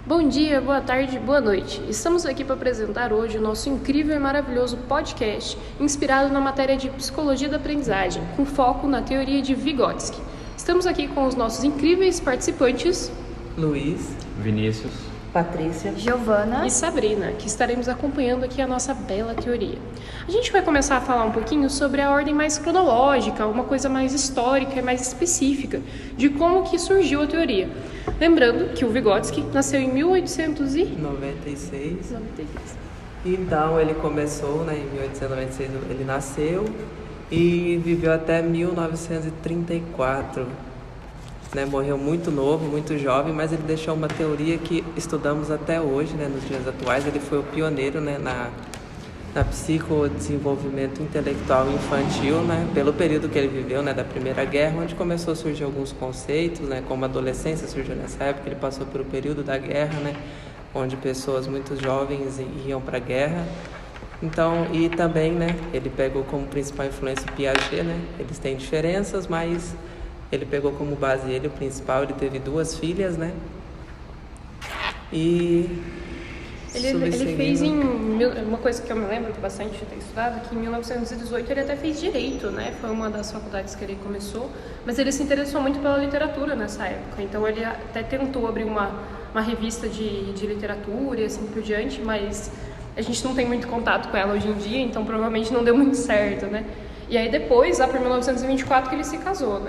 Bom dia, boa tarde, boa noite. Estamos aqui para apresentar hoje o nosso incrível e maravilhoso podcast, inspirado na matéria de Psicologia da Aprendizagem, com foco na teoria de Vygotsky. Estamos aqui com os nossos incríveis participantes, Luiz, Vinícius, Patrícia, Giovana e Sabrina, que estaremos acompanhando aqui a nossa bela teoria. A gente vai começar a falar um pouquinho sobre a ordem mais cronológica, uma coisa mais histórica e mais específica de como que surgiu a teoria. Lembrando que o Vygotsky nasceu em 1896. Então ele começou, em 1896 ele nasceu e viveu até 1934. Morreu muito novo, muito jovem, mas ele deixou uma teoria que estudamos até hoje, nos dias atuais. Ele foi o pioneiro na psicodesenvolvimento intelectual infantil, pelo período que ele viveu, da Primeira Guerra, onde começou a surgir alguns conceitos, como a adolescência surgiu nessa época. Ele passou pelo período da guerra, onde pessoas muito jovens iam para a guerra. Então, e também, ele pegou como principal influência o Piaget, Eles têm diferenças, mas ele pegou como base o principal. Ele teve 2 filhas, E Ele fez uma coisa que eu me lembro bastante de ter estudado, que em 1918 ele até fez direito, foi uma das faculdades que ele começou, mas ele se interessou muito pela literatura nessa época, então ele até tentou abrir uma revista de literatura e assim por diante, mas a gente não tem muito contato com ela hoje em dia, então provavelmente não deu muito certo, E aí depois, lá por 1924, que ele se casou,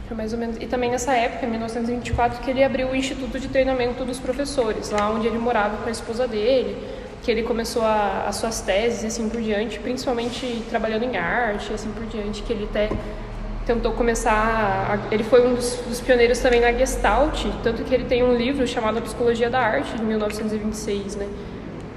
Foi mais ou menos. E também nessa época, em 1924, que ele abriu o Instituto de Treinamento dos Professores, lá onde ele morava com a esposa dele, que ele começou as suas teses e assim por diante, principalmente trabalhando em arte e assim por diante, que ele até tentou começar... Ele foi um dos pioneiros também na Gestalt, tanto que ele tem um livro chamado A Psicologia da Arte, de 1926,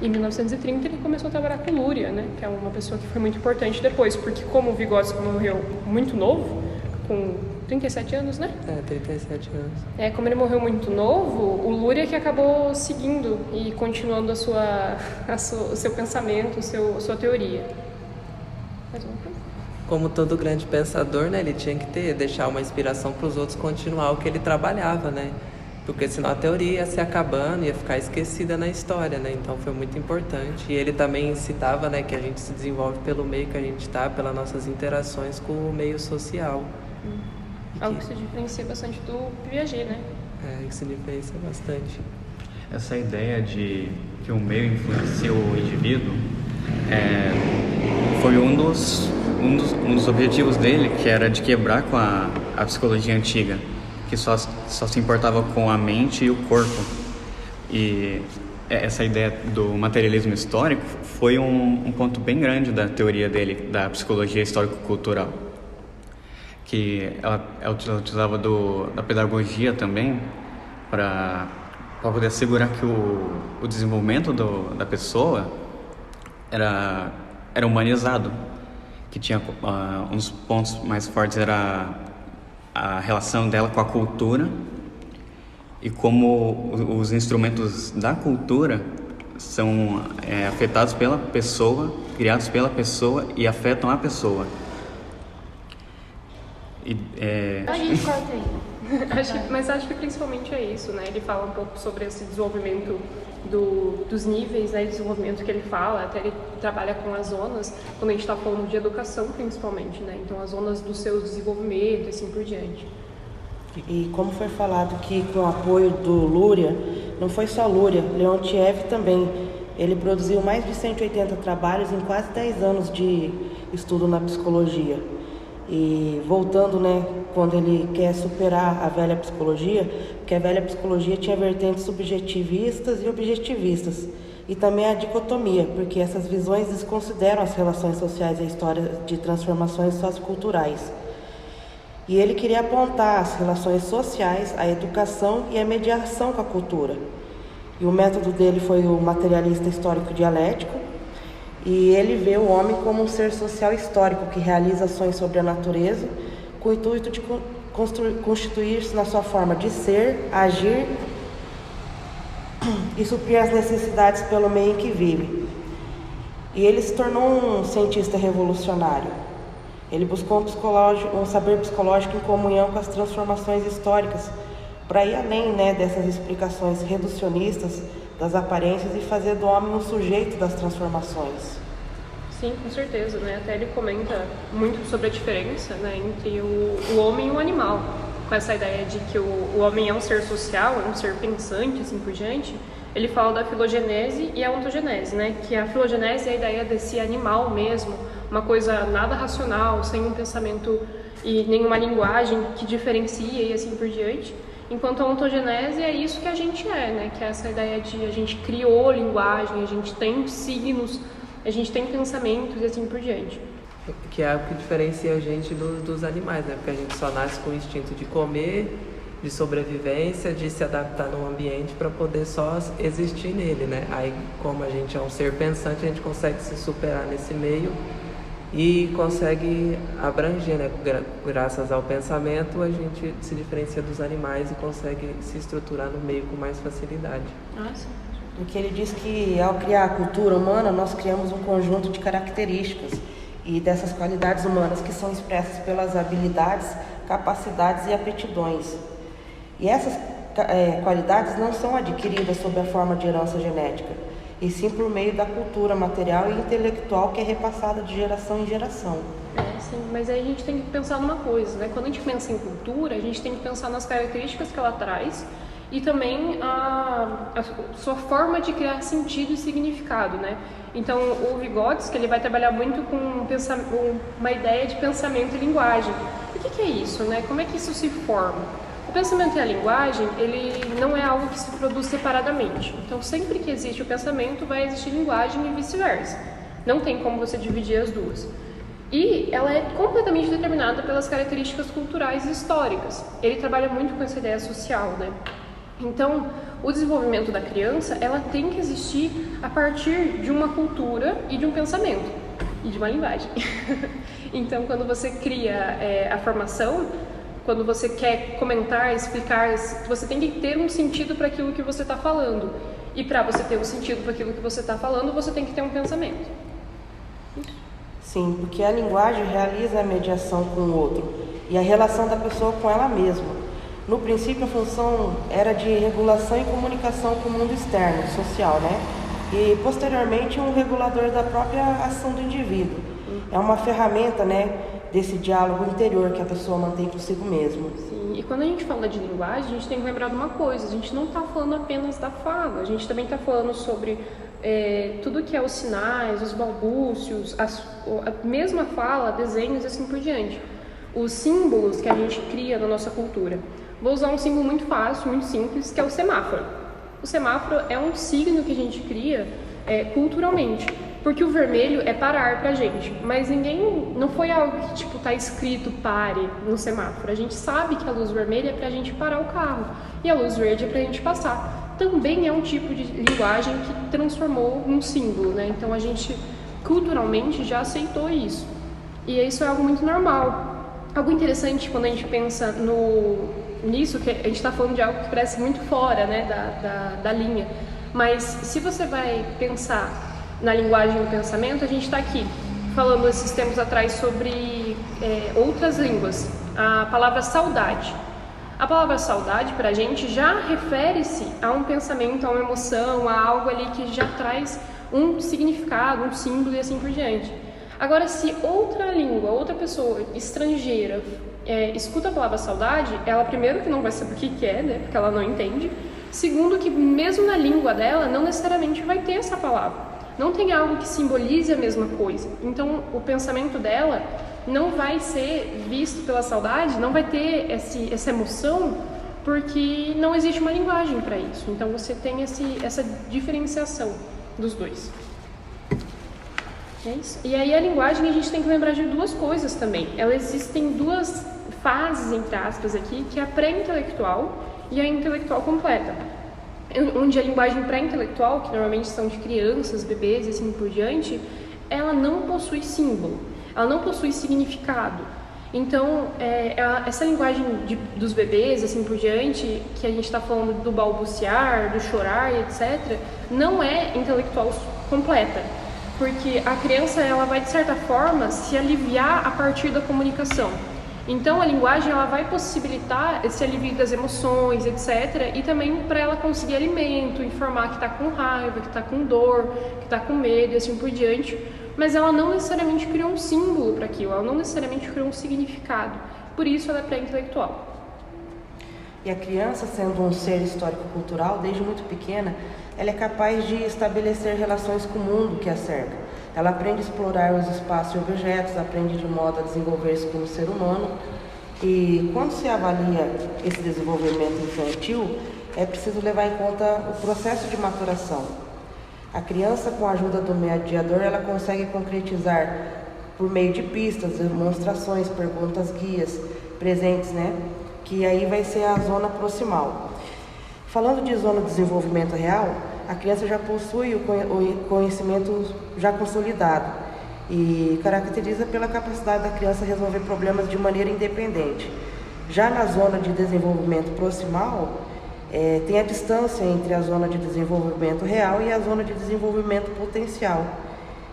Em 1930 ele começou a trabalhar com Luria, que é uma pessoa que foi muito importante depois, porque como o Vygotsky morreu muito novo, com 37 anos, 37 anos. Como ele morreu muito novo, o Luria que acabou seguindo e continuando o seu pensamento, sua teoria. Mais uma coisa? Como todo grande pensador, ele tinha que deixar uma inspiração para os outros continuar o que ele trabalhava, Porque senão a teoria ia se acabando, ia ficar esquecida na história, Então foi muito importante. E ele também citava, que a gente se desenvolve pelo meio que a gente está, pelas nossas interações com o meio social. Algo que se diferencia bastante do Piaget, Que se diferencia bastante. Essa ideia de que o meio influencia o indivíduo foi um dos objetivos dele, que era de quebrar com a psicologia antiga, que só se importava com a mente e o corpo. E essa ideia do materialismo histórico foi um ponto bem grande da teoria dele, da psicologia histórico-cultural, que ela utilizava da pedagogia também para poder assegurar que o desenvolvimento da pessoa era humanizado, que tinha uns pontos mais fortes, era a relação dela com a cultura e como os instrumentos da cultura são afetados pela pessoa, criados pela pessoa e afetam a pessoa. Mas acho que principalmente é isso, Ele fala um pouco sobre esse desenvolvimento dos níveis, de desenvolvimento que ele fala, até ele trabalha com as zonas, quando a gente está falando de educação principalmente, Então as zonas do seu desenvolvimento e assim por diante. E como foi falado que com o apoio do Luria, não foi só Luria, Leontiev também, ele produziu mais de 180 trabalhos em quase 10 anos de estudo na psicologia. E voltando, quando ele quer superar a velha psicologia, porque a velha psicologia tinha vertentes subjetivistas e objetivistas, e também a dicotomia, porque essas visões desconsideram as relações sociais e a história de transformações socioculturais. E ele queria apontar as relações sociais, a educação e a mediação com a cultura. E o método dele foi o materialista histórico dialético, e ele vê o homem como um ser social histórico que realiza ações sobre a natureza com o intuito de constituir-se na sua forma de ser, agir e suprir as necessidades pelo meio em que vive. E ele se tornou um cientista revolucionário. Ele buscou um saber psicológico em comunhão com as transformações históricas para ir além, né, dessas explicações reducionistas das aparências e fazer do homem um sujeito das transformações. Sim, com certeza, né? Até ele comenta muito sobre a diferença, né, entre o homem e o animal, com essa ideia de que o homem é um ser social, é um ser pensante, assim por diante. Ele fala da filogenese e a ontogenese, né? Que a filogenese é a ideia desse animal mesmo, uma coisa nada racional, sem um pensamento e nenhuma linguagem que diferencia e assim por diante. Enquanto a ontogenese é isso que a gente é, né? Que é essa ideia de a gente criou linguagem, a gente tem signos, a gente tem pensamentos e assim por diante. Que é o que diferencia a gente dos animais, né? Porque a gente só nasce com o instinto de comer, de sobrevivência, de se adaptar no ambiente para poder só existir nele, né? Aí, como a gente é um ser pensante, a gente consegue se superar nesse meio e consegue abranger, né? Graças ao pensamento, a gente se diferencia dos animais e consegue se estruturar no meio com mais facilidade. Sim. Porque ele diz que ao criar a cultura humana, nós criamos um conjunto de características e dessas qualidades humanas que são expressas pelas habilidades, capacidades e aptidões. E essas qualidades não são adquiridas sob a forma de herança genética, e sim por meio da cultura material e intelectual que é repassada de geração em geração. Sim, mas aí a gente tem que pensar numa coisa, né? Quando a gente pensa em cultura, a gente tem que pensar nas características que ela traz e também a sua forma de criar sentido e significado, né? Então, o Vygotsky, ele vai trabalhar muito com uma ideia de pensamento e linguagem. O que é isso, né? Como é que isso se forma? O pensamento e a linguagem, ele não é algo que se produz separadamente. Então, sempre que existe o pensamento, vai existir linguagem e vice-versa. Não tem como você dividir as duas. E ela é completamente determinada pelas características culturais e históricas. Ele trabalha muito com essa ideia social, né? Então, o desenvolvimento da criança, ela tem que existir a partir de uma cultura e de um pensamento, e de uma linguagem. Então, quando você cria a formação, quando você quer comentar, explicar, você tem que ter um sentido para aquilo que você está falando. E para você ter um sentido para aquilo que você está falando, você tem que ter um pensamento. Sim, porque a linguagem realiza a mediação com o outro e a relação da pessoa com ela mesma. No princípio, a função era de regulação e comunicação com o mundo externo, social, né? E, posteriormente, um regulador da própria ação do indivíduo. É uma ferramenta, né, desse diálogo interior que a pessoa mantém consigo mesma. Sim, e quando a gente fala de linguagem, a gente tem que lembrar de uma coisa: a gente não está falando apenas da fala, a gente também está falando sobre tudo que é os sinais, os balbúcios, a mesma fala, desenhos e assim por diante. Os símbolos que a gente cria na nossa cultura. Vou usar um símbolo muito fácil, muito simples, que é o semáforo. O semáforo é um signo que a gente cria culturalmente, porque o vermelho é parar pra gente, mas não foi algo que tipo tá escrito pare no semáforo. A gente sabe que a luz vermelha é pra gente parar o carro e a luz verde é pra gente passar. Também é um tipo de linguagem que transformou um símbolo, né? Então a gente culturalmente já aceitou isso. E isso é algo muito normal. Algo interessante quando a gente pensa nisso, que a gente está falando de algo que parece muito fora, né, da linha. Mas se você vai pensar na linguagem do pensamento, a gente está aqui falando esses tempos atrás sobre outras línguas. A palavra saudade. A palavra saudade para a gente já refere-se a um pensamento, a uma emoção, a algo ali que já traz um significado, um símbolo e assim por diante. Agora, se outra língua, outra pessoa estrangeira escuta a palavra saudade, ela primeiro que não vai saber o que é, né, porque ela não entende. Segundo, que mesmo na língua dela, não necessariamente vai ter essa palavra. Não tem algo que simbolize a mesma coisa. Então, o pensamento dela não vai ser visto pela saudade, não vai ter essa emoção, porque não existe uma linguagem para isso. Então, você tem essa diferenciação dos dois. É isso. E aí, a linguagem, a gente tem que lembrar de duas coisas também. Existem duas fases, entre aspas, aqui, que é a pré-intelectual e a intelectual completa. Onde a linguagem pré-intelectual, que normalmente são de crianças, bebês e assim por diante, ela não possui símbolo, ela não possui significado. Então, essa linguagem dos bebês, assim por diante, que a gente está falando do balbuciar, do chorar, etc., não é intelectual completa, porque a criança ela vai, de certa forma, se aliviar a partir da comunicação. Então a linguagem ela vai possibilitar esse alívio das emoções, etc. E também para ela conseguir alimento, informar que está com raiva, que está com dor, que está com medo e assim por diante. Mas ela não necessariamente criou um símbolo para aquilo, ela não necessariamente criou um significado. Por isso ela é pré-intelectual. E a criança, sendo um ser histórico-cultural, desde muito pequena, ela é capaz de estabelecer relações com o mundo que a cerca. Ela aprende a explorar os espaços e objetos, aprende de modo a desenvolver-se como ser humano. E quando se avalia esse desenvolvimento infantil, é preciso levar em conta o processo de maturação. A criança, com a ajuda do mediador, ela consegue concretizar por meio de pistas, demonstrações, perguntas, guias, presentes, que aí vai ser a zona proximal. Falando de zona de desenvolvimento real, a criança já possui o conhecimento já consolidado e caracteriza pela capacidade da criança resolver problemas de maneira independente. Já na zona de desenvolvimento proximal, tem a distância entre a zona de desenvolvimento real e a zona de desenvolvimento potencial.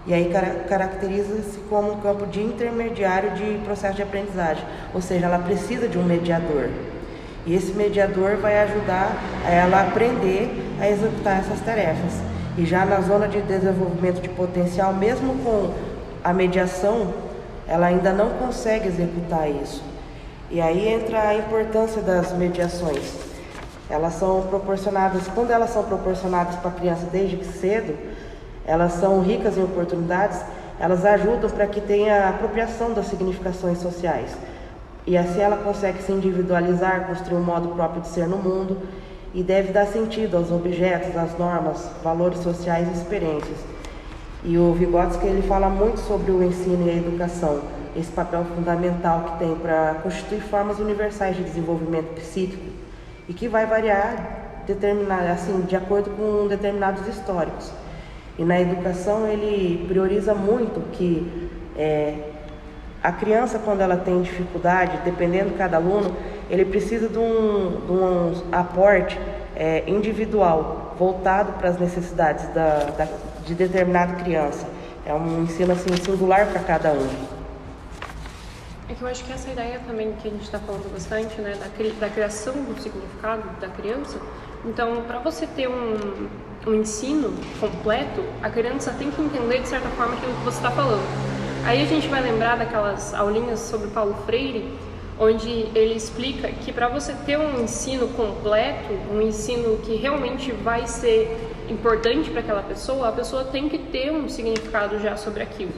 E aí caracteriza-se como um campo de intermediário de processo de aprendizagem, ou seja, ela precisa de um mediador. E esse mediador vai ajudar a ela aprender a executar essas tarefas. E já na zona de desenvolvimento de potencial, mesmo com a mediação, ela ainda não consegue executar isso. E aí entra a importância das mediações. Elas são proporcionadas, quando elas são proporcionadas para a criança desde cedo, elas são ricas em oportunidades, elas ajudam para que tenha apropriação das significações sociais. E assim ela consegue se individualizar, construir um modo próprio de ser no mundo e deve dar sentido aos objetos, às normas, valores sociais e experiências. E o Vygotsky ele fala muito sobre o ensino e a educação, esse papel fundamental que tem para constituir formas universais de desenvolvimento psíquico e que vai variar de acordo com determinados históricos. E na educação ele prioriza muito que a criança, quando ela tem dificuldade, dependendo de cada aluno, ele precisa de um aporte individual, voltado para as necessidades de determinada criança. É um ensino assim, singular para cada um. É que eu acho que essa ideia também que a gente está falando bastante, da criação do significado da criança. Então, para você ter um ensino completo, a criança tem que entender, de certa forma, aquilo que você está falando. Aí a gente vai lembrar daquelas aulinhas sobre Paulo Freire, onde ele explica que para você ter um ensino completo, um ensino que realmente vai ser importante para aquela pessoa, a pessoa tem que ter um significado já sobre aquilo.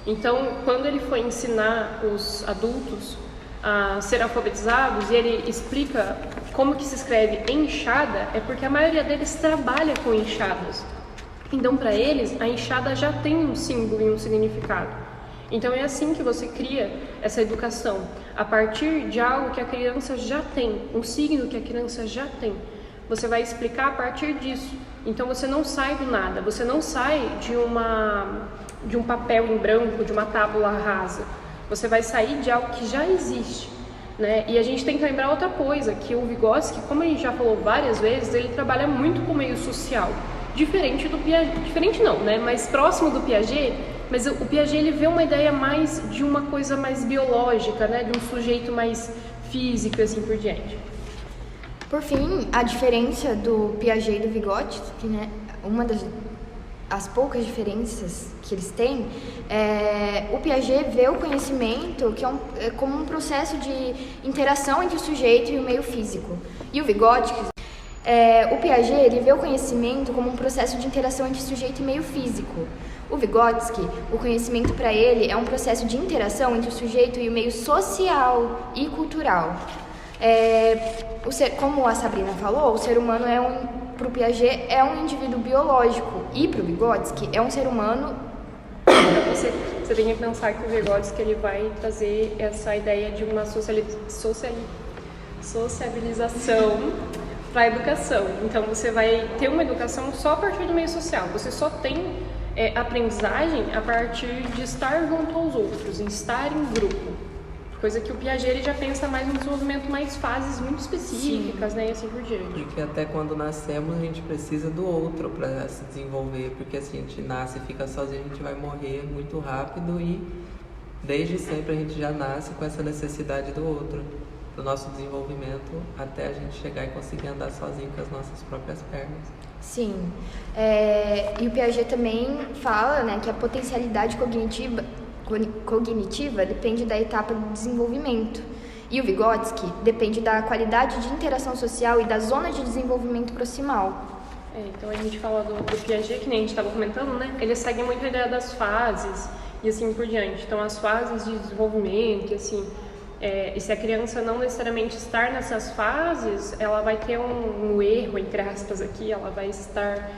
Então, quando ele foi ensinar os adultos a ser alfabetizados e ele explica como que se escreve enxada, é porque a maioria deles trabalha com enxadas. Então, para eles, a enxada já tem um símbolo e um significado. Então, é assim que você cria essa educação, a partir de algo que a criança já tem, um signo que a criança já tem. Você vai explicar a partir disso. Então, você não sai do nada, você não sai de um papel em branco, de uma tábula rasa. Você vai sair de algo que já existe, E a gente tem que lembrar outra coisa, que o Vygotsky, como a gente já falou várias vezes, ele trabalha muito com o meio social. Diferente do Piaget, diferente não, mas próximo do Piaget, mas o Piaget ele vê uma ideia mais de uma coisa mais biológica, de um sujeito mais físico, assim por diante. Por fim, a diferença do Piaget e do Vygotsky, uma as poucas diferenças que eles têm, o Piaget vê o conhecimento que como um processo de interação entre o sujeito e o meio físico. E o Vygotsky, o Piaget ele vê o conhecimento como um processo de interação entre sujeito e meio físico. O Vygotsky, o conhecimento para ele é um processo de interação entre o sujeito e o meio social e cultural. Como a Sabrina falou, o ser humano para o Piaget é um indivíduo biológico e para o Vygotsky é um ser humano. Você tem que pensar que o Vygotsky ele vai trazer essa ideia de uma sociabilização para a educação. Então você vai ter uma educação só a partir do meio social. Você só tem aprendizagem a partir de estar junto aos outros, em estar em grupo. Coisa que o Piaget ele já pensa mais no desenvolvimento, mais fases muito específicas, e assim por diante. E que até quando nascemos a gente precisa do outro para se desenvolver, porque se a gente nasce e fica sozinho a gente vai morrer muito rápido e desde sempre a gente já nasce com essa necessidade do outro, do nosso desenvolvimento, até a gente chegar e conseguir andar sozinho com as nossas próprias pernas. Sim. E o Piaget também fala, né, que a potencialidade cognitiva depende da etapa do desenvolvimento. E o Vygotsky depende da qualidade de interação social e da zona de desenvolvimento proximal. Então a gente fala do Piaget, que nem a gente estava comentando, né? Ele segue muito a ideia das fases e assim por diante. Então as fases de desenvolvimento, e se a criança não necessariamente estar nessas fases, ela vai ter um erro, entre aspas, aqui, ela vai estar...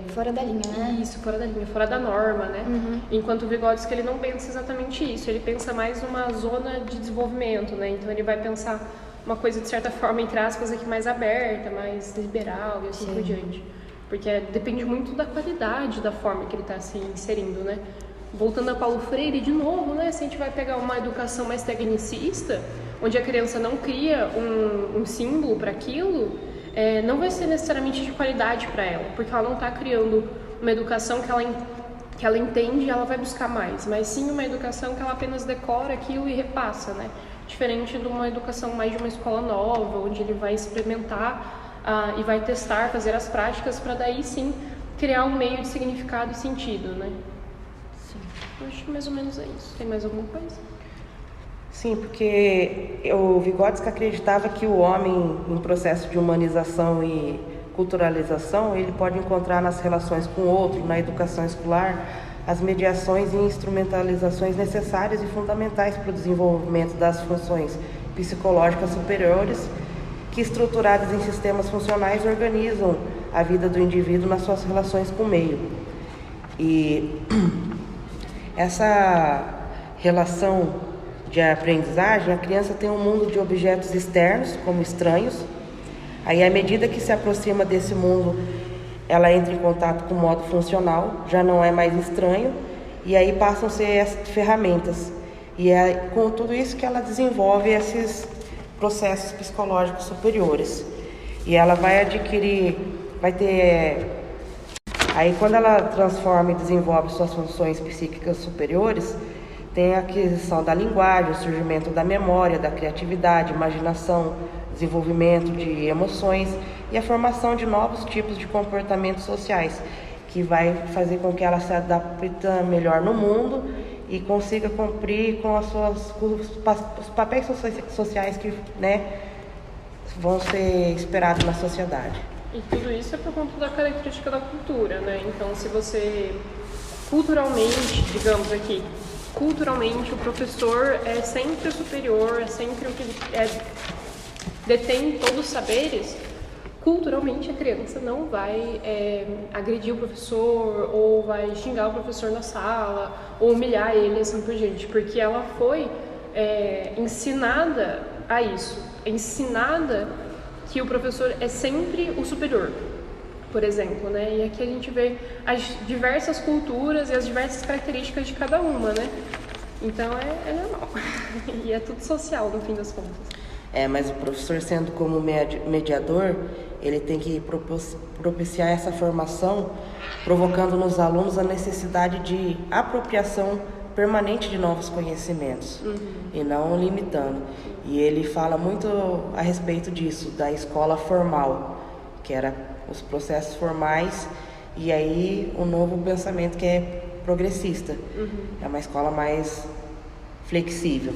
fora da linha, né? Isso, fora da linha, fora da norma, né? Uhum. Enquanto o Vygotsky, ele não pensa exatamente isso, ele pensa mais numa zona de desenvolvimento, né? Então ele vai pensar uma coisa, de certa forma, entre aspas, aqui mais aberta, mais liberal e assim por diante. Porque depende muito da qualidade da forma que ele está se inserindo, né? Voltando a Paulo Freire, de novo, né? Se a gente vai pegar uma educação mais tecnicista, onde a criança não cria um símbolo para aquilo, não vai ser necessariamente de qualidade para ela, porque ela não está criando uma educação que ela entende e ela vai buscar mais, mas sim uma educação que ela apenas decora aquilo e repassa, né? Diferente de uma educação mais de uma escola nova, onde ele vai experimentar e vai testar, fazer as práticas para daí sim criar um meio de significado e sentido, né? Sim. Eu acho que mais ou menos é isso. Tem mais alguma coisa? Sim, porque o Vygotsky acreditava que o homem, em processo de humanização e culturalização, ele pode encontrar nas relações com o outro, na educação escolar, as mediações e instrumentalizações necessárias e fundamentais para o desenvolvimento das funções psicológicas superiores, que, estruturadas em sistemas funcionais, organizam a vida do indivíduo nas suas relações com o meio. E essa relação de aprendizagem, a criança tem um mundo de objetos externos, como estranhos. Aí, à medida que se aproxima desse mundo, ela entra em contato com o modo funcional, já não é mais estranho, e aí passam a ser as ferramentas. E é com tudo isso que ela desenvolve esses processos psicológicos superiores. E ela vai ter... Aí, quando ela transforma e desenvolve suas funções psíquicas superiores, tem a aquisição da linguagem, o surgimento da memória, da criatividade, imaginação, desenvolvimento de emoções e a formação de novos tipos de comportamentos sociais, que vai fazer com que ela se adapte melhor no mundo e consiga cumprir com os papéis sociais que, né, vão ser esperados na sociedade. E tudo isso é por conta da característica da cultura, né? Então, se você culturalmente, digamos aqui, culturalmente o professor é sempre o superior, é sempre o que detém todos os saberes, culturalmente a criança não vai agredir o professor ou vai xingar o professor na sala ou humilhar ele assim por diante, porque ela foi ensinada a isso, ensinada que o professor é sempre o superior, por exemplo, né? E aqui a gente vê as diversas culturas e as diversas características de cada uma, né? Então é normal e é tudo social no fim das contas. Mas o professor, sendo como mediador, ele tem que propiciar essa formação, provocando nos alunos a necessidade de apropriação permanente de novos conhecimentos, e não limitando. E ele fala muito a respeito disso, da escola formal, que era os processos formais, e aí o novo pensamento que é progressista. É uma escola mais flexível.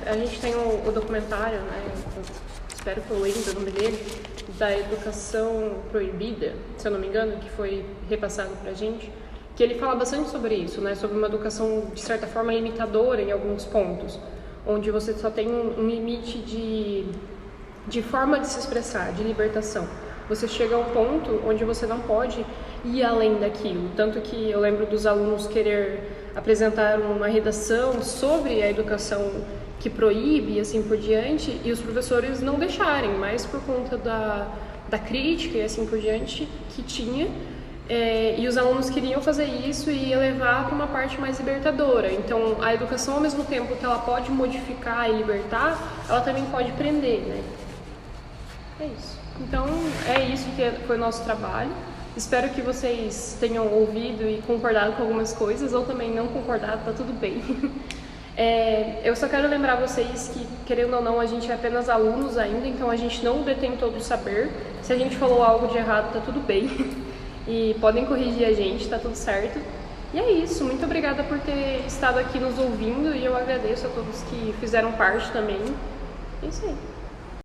A gente tem o documentário, né? Eu espero que eu lembre o nome dele, da educação proibida, se eu não me engano, que foi repassado pra gente, que ele fala bastante sobre isso, né? Sobre uma educação, de certa forma, limitadora em alguns pontos, onde você só tem um limite de forma de se expressar, de libertação. Você chega a um ponto onde você não pode ir além daquilo. Tanto que eu lembro dos alunos querer apresentar uma redação sobre a educação que proíbe e assim por diante, e os professores não deixarem, mas por conta da crítica e assim por diante que tinha, e os alunos queriam fazer isso e levar para uma parte mais libertadora. Então, a educação, ao mesmo tempo que ela pode modificar e libertar, ela também pode prender, né? É isso. Então, é isso que foi o nosso trabalho. Espero que vocês tenham ouvido e concordado com algumas coisas, ou também não concordado, tá tudo bem. Eu só quero lembrar vocês que, querendo ou não, a gente é apenas alunos ainda, então a gente não detém todo o saber. Se a gente falou algo de errado, tá tudo bem. E podem corrigir a gente, tá tudo certo. E é isso, muito obrigada por ter estado aqui nos ouvindo e eu agradeço a todos que fizeram parte também. É isso aí.